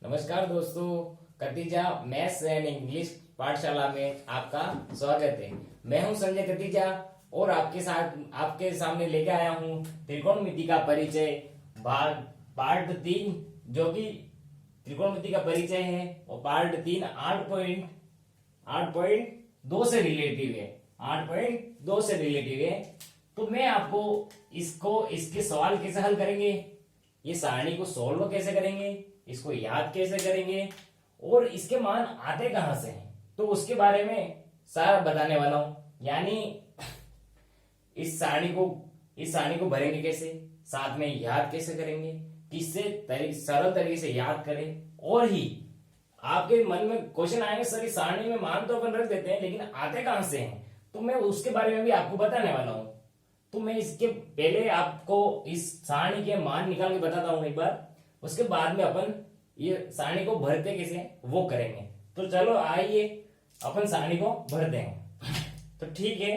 नमस्कार दोस्तों, कतीजा maths and English पाठशाला में आपका स्वागत है। मैं हूं संजय कतीजा और आपके सामने लेके आया हूं त्रिकोणमिति का परिचय भाग पार्ट 3, जो कि त्रिकोणमिति का परिचय है। और पार्ट 3 8.2 से रिलेटिव है। 8.2 से रिलेटिव है। तो मैं आपको इसके सवाल कैसे हल करेंगे, ये सारणी को सोल्व कैसे करेंगे, इसको याद कैसे करेंगे और इसके मान आते कहां से हैं, तो उसके बारे में सारा बताने वाला हूं। यानी इस सारणी को भरेंगे कैसे, साथ में याद कैसे करेंगे, किससे सरल तरीके से याद करें। और ही आपके मन में क्वेश्चन आएंगे, सर इस सारणी में मान तो अपन रख देते हैं लेकिन आते कहां से हैं, तो मैं उसके बारे में भी आपको बताने वाला हूं। तो मैं इसके पहले आपको इस सारणी के मान निकाल के बताता हूं एक बार, उसके बाद में अपन ये सारणी को भरते कैसे वो करेंगे। तो चलो आइए अपन सारणी को भर देंगे। तो ठीक है,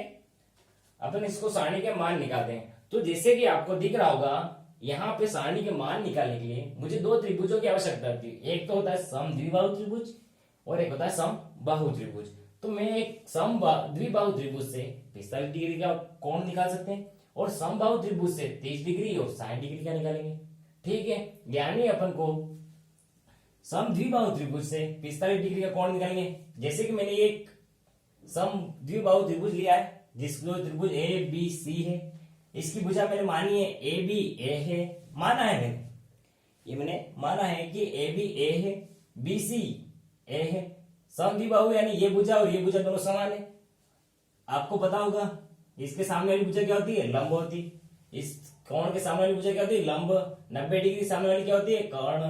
अपन इसको सारणी के मान निकालते हैं। तो जैसे कि आपको दिख रहा होगा, यहाँ पे सारणी के मान निकालने के लिए मुझे दो त्रिभुजों की आवश्यकता होती है। एक तो होता है समद्विबाहु त्रिभुज और एक होता है समबाहु त्रिभुज। तो मैं एक द्विबाहु त्रिभुज से 45 डिग्री का कोण निकाल सकते हैं और समबाहु त्रिभुज से 30 डिग्री और 60 डिग्री का निकालेंगे। ठीक है, यानी अपन को समद्विबाहु त्रिभुज से 45 डिग्री का कोण निकालेंगे। जैसे कि मैंने एक समद्विबाहु त्रिभुज लिया है, जिसको त्रिभुज ए बी सी है। इसकी भुजा मैंने मानी है ए बी ए है, माना है मैंने माना है कि ए बी ए है, बी सी ए है। समद्विबाहु यानी ये भुजा और ये भुजा दोनों समान है। आपको पता होगा इसके सामने वाली भुजा क्या होती है, लंब होती। इस कोण के सामने वाली भुजा क्या होती है, लंब। 90 डिग्री सामने वाली क्या होती है, कर्ण।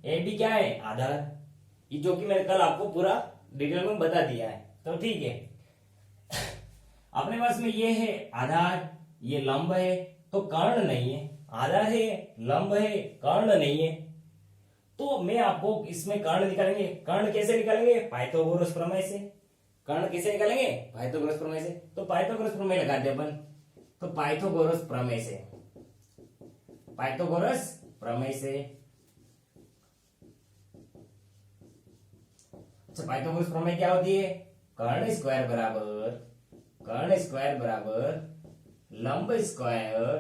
ए बी क्या है, आधार। ये जो कि मैंने कल आपको पूरा डिटेल में बता दिया है। तो ठीक है, अपने पास में ये है आधार, ये लंब है, तो कर्ण नहीं है। आधार है, लंब है, कर्ण नहीं है। तो मैं आपको इसमें कर्ण निकालेंगे। कर्ण कैसे निकालेंगे, पाइथागोरस प्रमेय से। कर्ण कैसे निकालेंगे, पाइथागोरस प्रमेय से। तो पाइथागोरस प्रमेय लगाते अपन। तो पाइथागोरस प्रमेय से अच्छा, पाइथागोरस प्रमेय क्या होती है, कर्ण स्क्वायर बराबर लंब स्क्वायर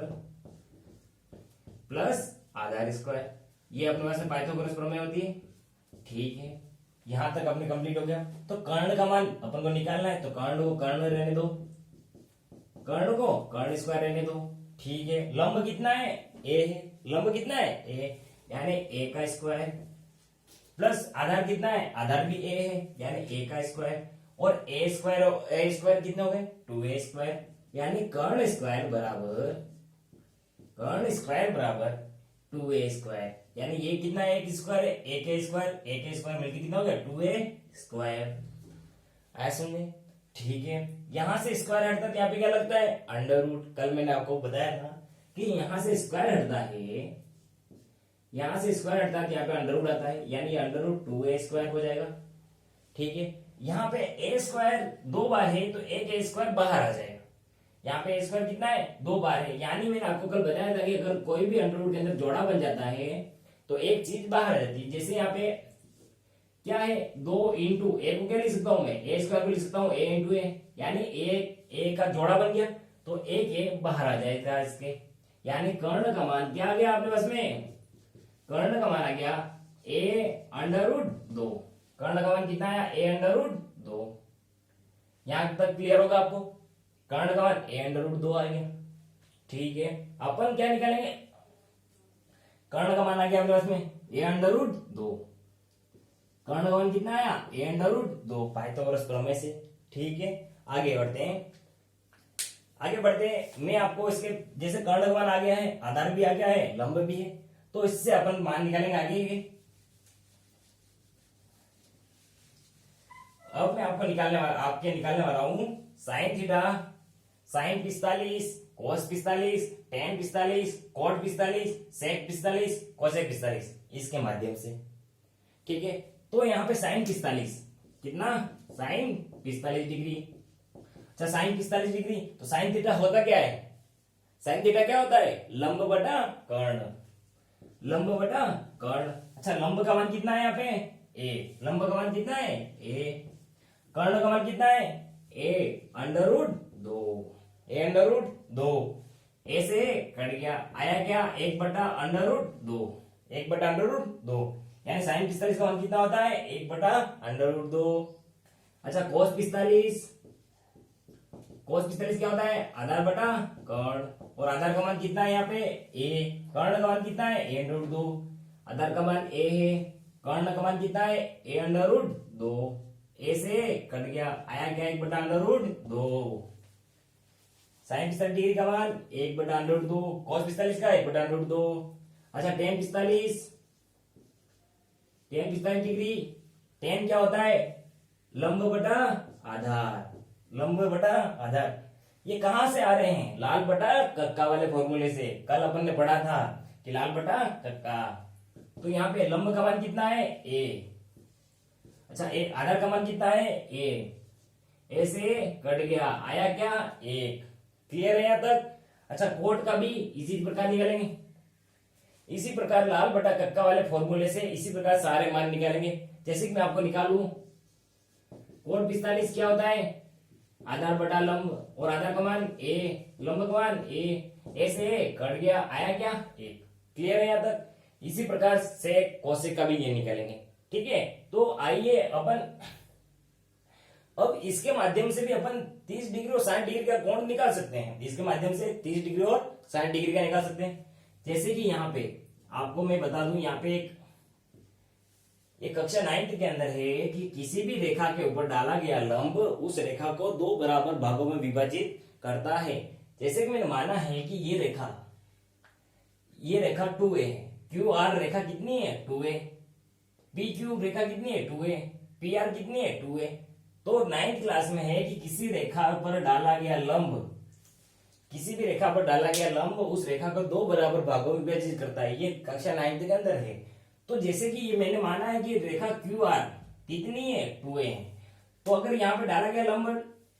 प्लस आधार स्क्वायर। ये अपने पास में पाइथागोरस प्रमेय होती है। ठीक है, यहां तक अपने कंप्लीट हो गया। तो कर्ण का मान अपन को निकालना है, तो कर्ण को कर्ण रहने दो, कर्ण को कर्ण स्क्वायर रहने दो। ठीक है, लंब कितना है, ए है। लंब कितना है, ए, यानी ए का स्क्वायर प्लस आधार कितना है, आधार भी ए है, यानी ए का स्क्वायर। और ए स्क्वायर कितने हो गए, 2a स्क्वायर। यानी कर्ण स्क्वायर बराबर 2a स्क्वायर। यानी ये कितना है, एक स्क्वायर है, ए के स्क्वायर मिलकर कितना हो गया, 2a स्क्वायर। ऐसा समझे। ठीक है, यहां से स्क्वायर हटता है, यहाँ पे क्या लगता है, अंडर रूट। कल मैंने आपको बताया था कि यहां से स्क्वायर हटता है, यहाँ पे अंडर रूट आता है, यानी अंडर रूट 2a स्क्वायर हो जाएगा। ठीक है, यहाँ पे ए स्क्वायर 2 बार है, तो एक ए स्क्वायर बाहर आ जाएगा। यहाँ पे ए स्क्वायर कितना है, 2 बार है। यानी मैंने आपको कल बताया था कि अगर कोई भी अंडर रूट के अंदर जोड़ा बन जाता है तो एक चीज बाहर आ जाती है। जैसे यहाँ पे क्या है, 2 इंटू ए को क्या लिख सकता हूं मैं, ए स्क्वायर को लिख सकता हूँ ए इंटू ए, यानी ए का जोड़ा बन गया, तो एक ए बाहर आ जाएगा इसके। यानी कर्ण का मान क्या आ गया आपके पास में, कर्ण का मान आ गया ए अंडर रूट 2। कर्ण का मान कितना आया, ए अंडर रूट 2। यहां तक क्लियर होगा आपको, कर्ण का मान ए अंडर रूट 2 आ गया। ठीक है, अपन क्या निकालेंगे, कर्ण का मान आ गया अपने पास में ए अंडर रूट 2। कर्ण का मान कितना आया, ए अंडर रूट 2, पाइथागोरस प्रमेय से। ठीक है, आगे बढ़ते हैं। मैं आपको इसके जैसे कर्ण का मान आ गया है, आधार भी आ गया है, लंब भी है, तो इससे अपन मान निकालेंगे आगे। अब मैं आपको निकालने वाला हूं साइन थीटा, साइन 45, कोस 45, टेन 45, कॉट 45, सेक 45, कोसेक 45, इसके माध्यम से। ठीक है, तो यहाँ पे साइन 45 कितना, साइन 45 डिग्री। अच्छा, साइन 45 डिग्री, तो साइन थीटा होता क्या है, साइन थीटा क्या होता है, लंब बटा कर्ण। लंब बटा कर्ण। अच्छा लंब का मान कितना है यहाँ पे ए, लंब का मान कितना है ए, कर्ण का मान कितना है ए अंडर रूट दो, ए अंडर रूट दो, ए से कट गया, आया क्या एक बटा अंडर रूट दो, एक बटा अंडर रूट दो, यानी साइन 45 का मान कितना होता है एक बटा अंडर रूट दो। अच्छा कोस 45, कोस 45 क्या होता है आधार बटा कर्ण, और आधार का मान कितना है यहाँ पे ए, कर्ण का मान कितना है ए अंडर रूट दो, आधार का मान ए है, कर्ण का मान कितना है ए अंडर रूट दो, ए से कट गया, आया क्या एक बटा अंडर रूट दो, साइन 45 डिग्री का मान एक बटा अंडर रूट दो, कॉस 45 का एक बटा अंडर रूट दो। अच्छा टेन 45, टेन 45 डिग्री, टेन क्या होता है लंब बटा आधार, लंब बटा आधार। ये कहां से आ रहे हैं लाल बटा कक्का वाले फॉर्मूले से, कल अपन ने पढ़ा था कि लाल बटा कक्का। तो यहाँ पे लंब का मान कितना है ए, अच्छा ए आधार का मान कितना है ए से कट गया, आया क्या एक, क्लियर है यहाँ तक। अच्छा कोट का भी इसी प्रकार निकालेंगे, इसी प्रकार लाल बटा कक्का वाले फॉर्मूले से इसी प्रकार सारे मान निकालेंगे। जैसे कि मैं आपको निकालूं कोट 45 क्या होता है आधार बटा लंब, और आधार का मान ए, लंब का मान ए से कट गया, आया क्या एक, क्लियर है यहाँ तक। इसी प्रकार से कोसेक का भी ये निकालेंगे, ठीक है। तो आइए अपन अब इसके माध्यम से भी अपन 30 डिग्री और 60 डिग्री का कोण निकाल सकते हैं, इसके माध्यम से 30 डिग्री और 60 डिग्री का निकाल सकते हैं। जैसे कि यहाँ पे आपको मैं बता दूं, यहाँ पे एक कक्षा 9th के अंदर है कि किसी भी रेखा के ऊपर डाला गया लंब उस रेखा को दो बराबर भागों में विभाजित करता है। जैसे कि मैंने माना है कि ये रेखा 2a है, क्यू आर रेखा कितनी है 2a, पी क्यू रेखा कितनी है 2a, पी आर कितनी है 2a। तो 9th क्लास में है कि किसी रेखा पर डाला गया लंब, किसी भी रेखा पर डाला गया लंब उस रेखा को दो बराबर भागों में विभाजित करता है, ये कक्षा 9th के अंदर है। तो जैसे कि ये मैंने माना है कि रेखा क्यू आर कितनी है 2a है, तो अगर यहाँ पे डाला गया लंब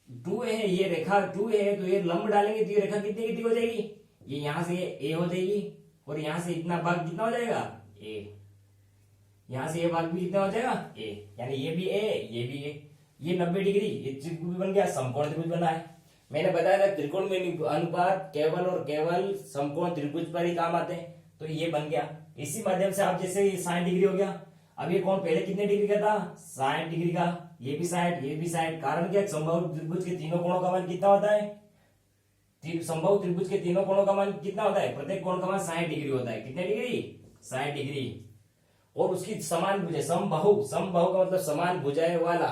2a है, ये रेखा 2a है, तो ये लंब डालेंगे तो ये रेखा कितनी कितनी हो जाएगी, ये यहाँ से ए हो जाएगी, और यहाँ से इतना भाग कितना हो जाएगा ए, यहाँ से ये भाग भी कितना हो जाएगा ए, यानी ये भी ए ये भी ए, ये 90 डिग्री ये त्रिभुज बन गया, समकोण त्रिभुज बना है। मैंने बताया था त्रिकोण में अनुपात केवल और केवल समकोण त्रिभुज पर ही काम आते हैं, तो ये बन गया। इसी माध्यम से आप जैसे 60 डिग्री हो गया, अब ये कोण पहले कितने डिग्री का था 60 डिग्री का, ये भी 60 ये भी 60, कारण क्या संभव त्रिभुज के तीनों कोणों का मान कितना होता है, संभव त्रिभुज के तीनों कोणों का मान कितना होता है, प्रत्येक कोण का मान 60 डिग्री होता है, कितने डिग्री 60 डिग्री, और उसकी समान भुजाएं, समबाहु, समबाहु का मतलब समान भुजाएं वाला,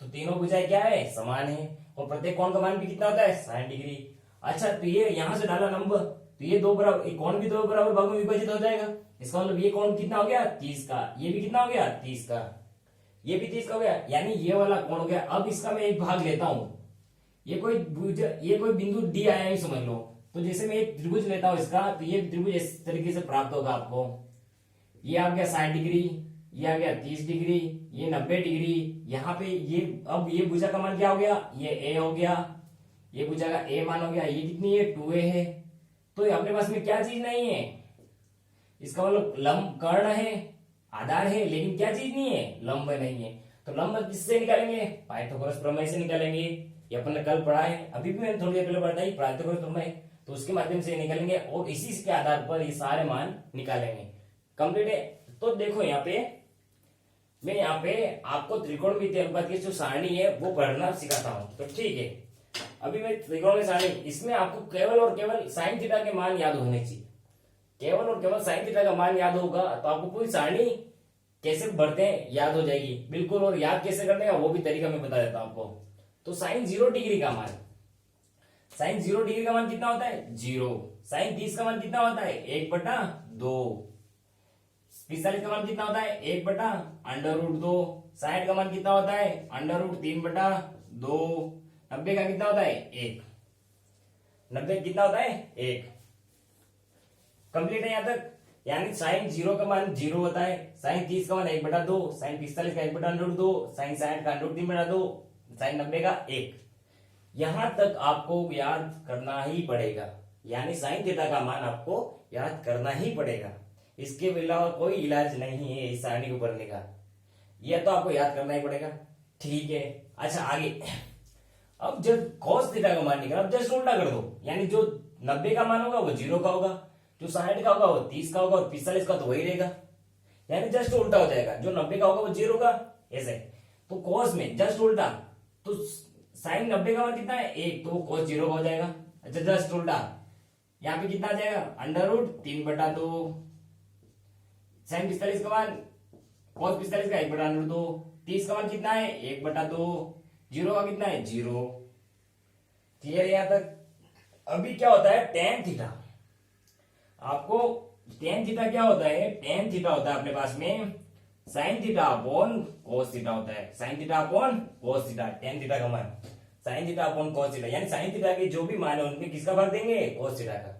तो तीनों भुजाएं क्या है समान है, और प्रत्येक कोण का मान भी कितना होता है 60 डिग्री। अच्छा तो ये यहां से डाला लंब, तो ये दो बराबर कोण भी दो बराबर भागों में विभाजित हो जाएगा, इसका मतलब ये कोण कितना हो गया 30 का, ये भी कितना हो गया 30 का, ये भी 30 का हो गया, यानी ये वाला कोण हो गया। अब इसका मैं एक भाग लेता हूं, ये कोई बिंदु डी आया ही समझ लो, तो जैसे मैं एक त्रिभुज लेता हूं इसका, तो ये त्रिभुज इस तरीके से प्राप्त होगा आपको, ये आ गया 60 डिग्री, ये आ गया 30 डिग्री, ये 90 डिग्री, यहाँ पे ये अब ये भुजा का मान क्या हो गया, ये ए हो गया, ये भुजा का ए मान हो गया, ये कितनी है 2a है। तो अपने पास में क्या चीज नहीं है, इसका मतलब लंब कर्ण है आधार है, लेकिन क्या चीज नहीं है लंब नहीं है। तो लंब किससे निकालेंगे, पाइथागोरस प्रमेय से निकालेंगे, ये अपन ने कल पढ़ा है, अभी भी मैंने थोड़ी देर पहले पढ़ा है पाइथागोरस प्रमेय, तो उसके माध्यम से निकालेंगे और इसी के आधार पर ये सारे मान निकालेंगे। कंप्लीट है। तो देखो यहाँ पे मैं यहाँ पे आपको त्रिकोणमितीय अनुपात की जो सारणी है वो पढ़ना सिखाता हूँ, तो ठीक है। अभी मैं त्रिकोण सारणी, इसमें आपको केवल और केवल साइन थीटा के मान याद होने चाहिए, केवल और केवल साइन थीटा का मान याद होगा तो आपको पूरी सारणी कैसे बढ़ते हैं याद हो जाएगी बिल्कुल, और याद कैसे करने का वो भी तरीका मैं बता देता हूं आपको। तो साइन 0 डिग्री का मान, साइन 0 डिग्री का मान कितना होता है 0, साइन 30 का मान कितना होता है 1/2, 45 का मान कितना होता है 1/√2, 60 का मान कितना होता है √3/2, 90 का कितना होता है 1, 90 कितना होता है 1। कंप्लीट है यहां तक, यानी साइन 0 का मान 0 होता है, साइन 30 का मान 1/2, साइन 45 का 1/√2, साइन 60 का √3/2, साइन 90 का 1। यहां तक आपको याद करना ही पड़ेगा, यानी साइन थीटा का मान आपको याद करना ही पड़ेगा। इसके अलावा कोई इलाज नहीं है इस सारणी को भरने का। यह तो आपको याद करना ही पड़ेगा। ठीक है, अच्छा आगे। अब जब cos थीटा का मान निकाला, अब जस्ट उल्टा कर दो, यानी जो 90 का मान होगा वो 0 का होगा, जो 60 का होगा वो 30 का होगा, और 45 का तो वही रहेगा, यानी जस्ट उल्टा हो जाएगा। जो 90 का होगा वो 0 का, ऐसे। तो cos में जस्ट उल्टा, तो साइन 90 का मान कितना है 1, तो वो cos 0 का हो जाएगा। अच्छा जस्ट उल्टा, यहाँ पे कितना आ जाएगा √3/2। साइन 45 का मान, cos 45 का 1/√2। 30 का मान कितना है 1/2। 0 का कितना है 0। क्लियर है यहां तक। अभी क्या होता है tan थीटा, आपको tan थीटा क्या होता है, tan थीटा होता है अपने पास में sin theta upon cos theta होता है। sin theta upon cos theta, tan theta का मान sin theta upon cos theta, यानी sin थीटा के जो भी मान है उनमें किसका भाग देंगे cos थीटा का।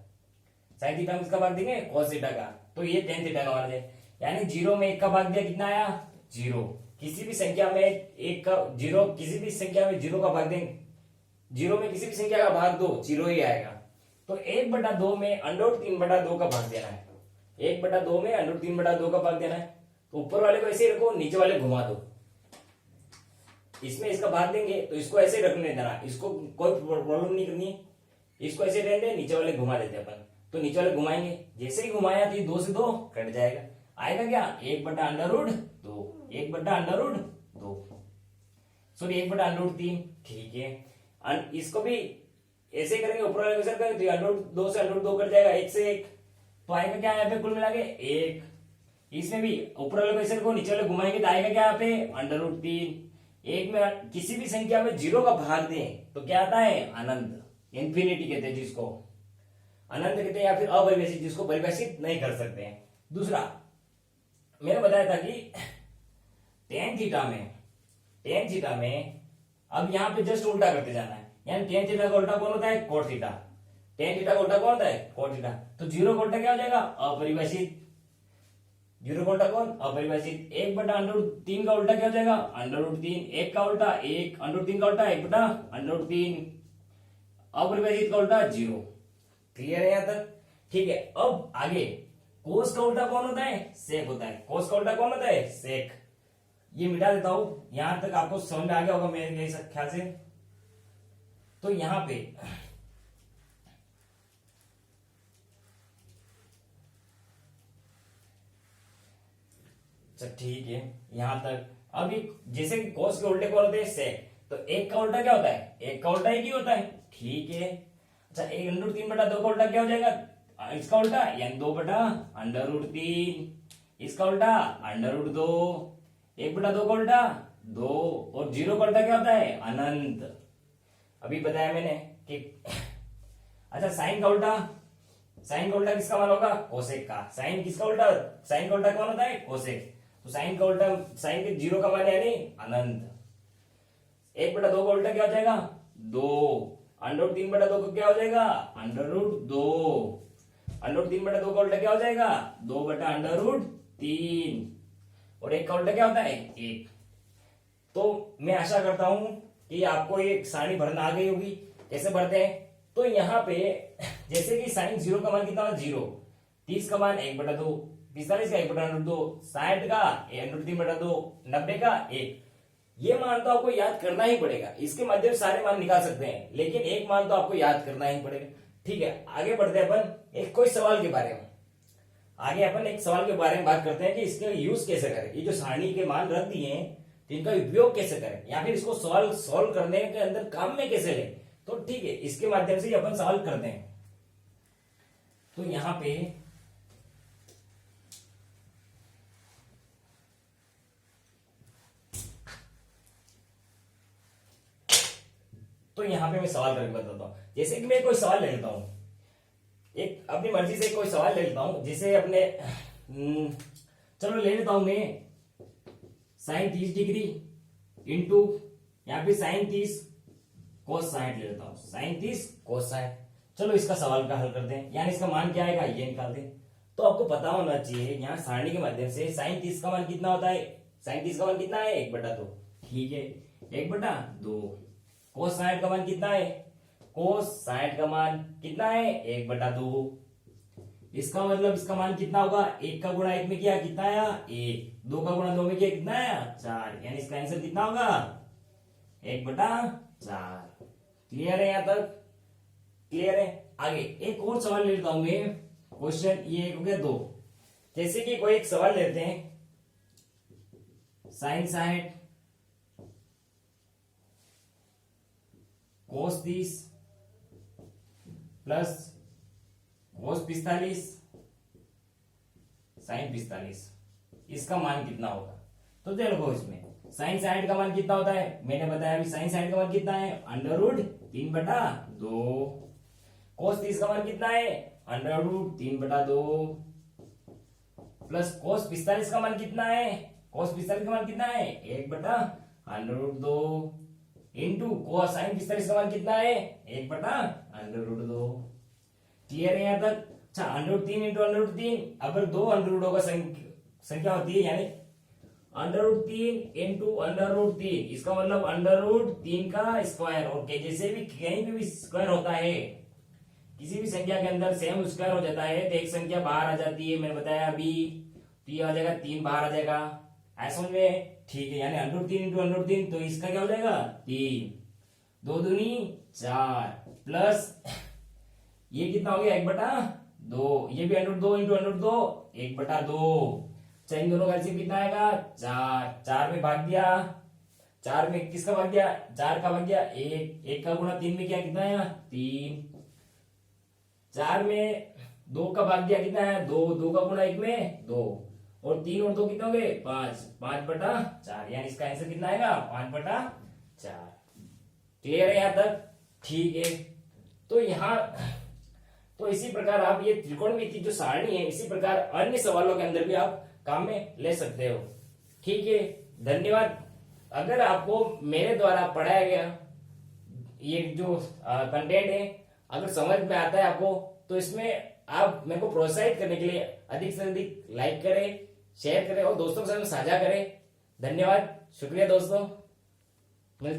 sin थीटा में किसका भाग देंगे cos थीटा का। तो ये tan थीटा का मान है, यानी 0 में 1 का भाग दिया, कितना आया 0। किसी भी संख्या में 1 का 0, किसी भी संख्या में 0 का भाग देंगे, 0 में किसी भी संख्या का भाग दो 0 ही आएगा। तो 1/2 में √3/2 का भाग देना है। 1/2 में √3/2 का भाग देना है। तो ऊपर वाले को ऐसे ही रखो, नीचे वाले घुमा दो। इसमें इसका भाग देंगे तो इसको ऐसे ही रखने देना, इसको कोई प्रॉब्लम नहीं करनी है। इसको ऐसे रहने, नीचे वाले घुमा देते अपन। तो नीचे वाले घुमाएंगे, जैसे ही घुमाया तो 2 से 2 कट जाएगा, आएगा क्या 1/√2, 1/√2, सॉरी 1/√3। ठीक है, इसको भी ऐसे करेंगे, ऊपर वाले को करेंगे तो √2 से √2 कट जाएगा, 1 से 1, तो आएगा क्या यहाँ पे कुल मिला के 1। इसमें भी ऊपर वाले को ऐसे को नीचे वाले घुमाएंगे तो आएगा क्या यहाँ पे √3। एक में किसी भी संख्या में 0 का भाग दें तो क्या आता है अनंत, इंफिनिटी कहते हैं जिसको, अनंत कहते हैं, या फिर अपरिभाषित जिसको परिभाषित नहीं कर सकते हैं। दूसरा मैंने बताया था कि tan थीटा में अब यहाँ पे जस्ट उल्टा करते जाना है, यानी tan थीटा का उल्टा कौन होता है cot थीटा। tan थीटा का उल्टा कौन होता है cot थीटा। तो 0 का उल्टा क्या हो जाएगा अपरिभाषित, 0 का उल्टा कौन अपरिभाषित। 1/√3 का उल्टा क्या हो जाएगा √3, 1 का उल्टा 1, √3 का उल्टा 1/√3, अपरिभाषित का उल्टा 0। क्लियर है यहां तक। ठीक है, अब आगे कोस का उल्टा कौन होता है सेक होता है। कोस का उल्टा कौन होता है सेक। ये मिटा देता हूं, यहां तक आपको समझ में आ गया होगा मेरे ख्याल से। तो यहां पे अच्छा ठीक है यहां तक। अभी जैसे कि कोस के उल्टे कौन होते हैं सेक, तो 1 का उल्टा क्या होता है 1 का उल्टा 1 ही होता है। ठीक है, अच्छा 1/3/2 का उल्टा क्या हो जाएगा, इसका उल्टा यानी 2/√3, इसका उल्टा √2, 1/2 का उल्टा 2, और 0 का उल्टा क्या होता है अनंत। अभी बताया मैंने कि अच्छा साइन का उल्टा किसका मान होगा कोसेक का। साइन किसका उल्टा, साइन का उल्टा कौन होता है कोसेक। तो साइन का उल्टा, साइन के 0 का मान यानी अनंत। 1/2 का उल्टा क्या हो जाएगा 2, √3/2 का क्या हो जाएगा √2, √3/2 का उल्टा क्या हो जाएगा 2/√3, और 1 का उल्टा क्या होता है 1। तो मैं आशा करता हूं कि आपको ये सारणी भरना आ गई होगी। कैसे भरते हैं, तो यहाँ पे जैसे कि साइन 0 का मान कितना होगा 0, 30 का मान 1/2, 45 का 1/2, 60 का √3/2, 90 का 1। ये मान तो आपको याद करना ही पड़ेगा, इसके माध्यम से सारे मान निकाल सकते हैं, लेकिन एक मान तो आपको याद करना ही पड़ेगा। ठीक है, आगे बढ़ते हैं अपन एक कोई सवाल के बारे में। आगे अपन एक सवाल के बारे में बात करते हैं कि इसके यूज कैसे करें। ये जो सारणी के मान रख दिए हैं तो इनका उपयोग कैसे करें, या फिर इसको सवाल सॉल्व करने के अंदर काम में कैसे लें। तो ठीक है, इसके माध्यम से अपन सवाल करते हैं। तो यहां पे मैं सवाल करके बताता हूं। जैसे कि मैं कोई सवाल ले लेता हूं, एक अपनी मर्जी से कोई सवाल ले लेता हूं, जिसे अपने चलो ले लेता हूं मैं साइन 30 डिग्री इंटू यहाँ पे साइन 30 कोस 60 ले लेता हूं, साइन 30 कोस 60। चलो इसका सवाल का हल करते हैं, यानी इसका मान क्या आएगा ये निकाल दें। तो आपको पता होना चाहिए यहाँ सारणी के माध्यम से साइन 30 का मान कितना होता है, साइन 30 का मान कितना है 1/2। ठीक है, 1/2। कोस 60 का मान कितना है, कोस 60 का मान कितना है 1/2। इसका मतलब इसका मान कितना होगा, 1 का गुणा 1 में किया कितना आया 1, 2 का गुणा 2 में किया कितना आया 4, यानी इसका आंसर कितना होगा 1/4। क्लियर है, यहां तक क्लियर है। आगे एक और सवाल लेता हूं मैं, क्वेश्चन ये हो गया 2। जैसे कि कोई एक सवाल लेते हैं, sin 60 cos 30 plus cos 45 sin 45, इसका मान कितना होगा। तो देखो इसमें sin 60 का मान कितना होता है, मैंने बताया अभी sin 60 का मान कितना है √3/2। cos 30 का मान कितना है √3/2 प्लस cos 45 का मान कितना है, cos 45 का मान कितना है 1/√2 इंटू cos sin 45 का मान कितना है 1/√2। क्लियर है यहां तक। अच्छा, √3 इंटू √3, अगर 2 अंडर रूट का संख्या होती है, यानी √3 इंटू √3, इसका मतलब √3 का स्क्वायर। ओके, जैसे भी कहीं पे भी स्क्वायर होता है, किसी भी संख्या के अंदर सेम स्क्वायर हो जाता है तो एक संख्या बाहर आ जाती है, मैंने बताया अभी, तो ये आ जाएगा 3 बाहर आ जाएगा, ऐसा समझ में, ठीक है। यानी √3 इंटू √3, तो इसका क्या हो जाएगा 3, 2 दूनी 4 प्लस ये कितना हो गया 1/2, ये भी √2 इंटू √2 1/2। अच्छा, इन दोनों का LCM कितना आएगा 4, 4 में भाग दिया, 4 में किसका भाग गया 4 का भाग गया 1, 1 का गुणा 3 में क्या कितना आया 3, 4 में 2 का भाग दिया कितना है 2, 2 का गुणा 1 में 2, और 3 और 2 कितने हो गए 5, 5/4, यानी इसका आंसर कितना आएगा 5/4। क्लियर है यहां तक, ठीक है। तो यहां तो इसी प्रकार आप ये त्रिकोणमिति जो सारणी है, इसी प्रकार अन्य सवालों के अंदर भी आप काम में ले सकते हो। ठीक है, धन्यवाद। अगर आपको मेरे द्वारा पढ़ाया गया ये जो कंटेंट है अगर समझ में आता है आपको, तो इसमें आप मेरे को प्रोत्साहित करने के लिए अधिक से अधिक लाइक करें, शेयर करें और दोस्तों के साथ साझा करें। धन्यवाद, शुक्रिया दोस्तों।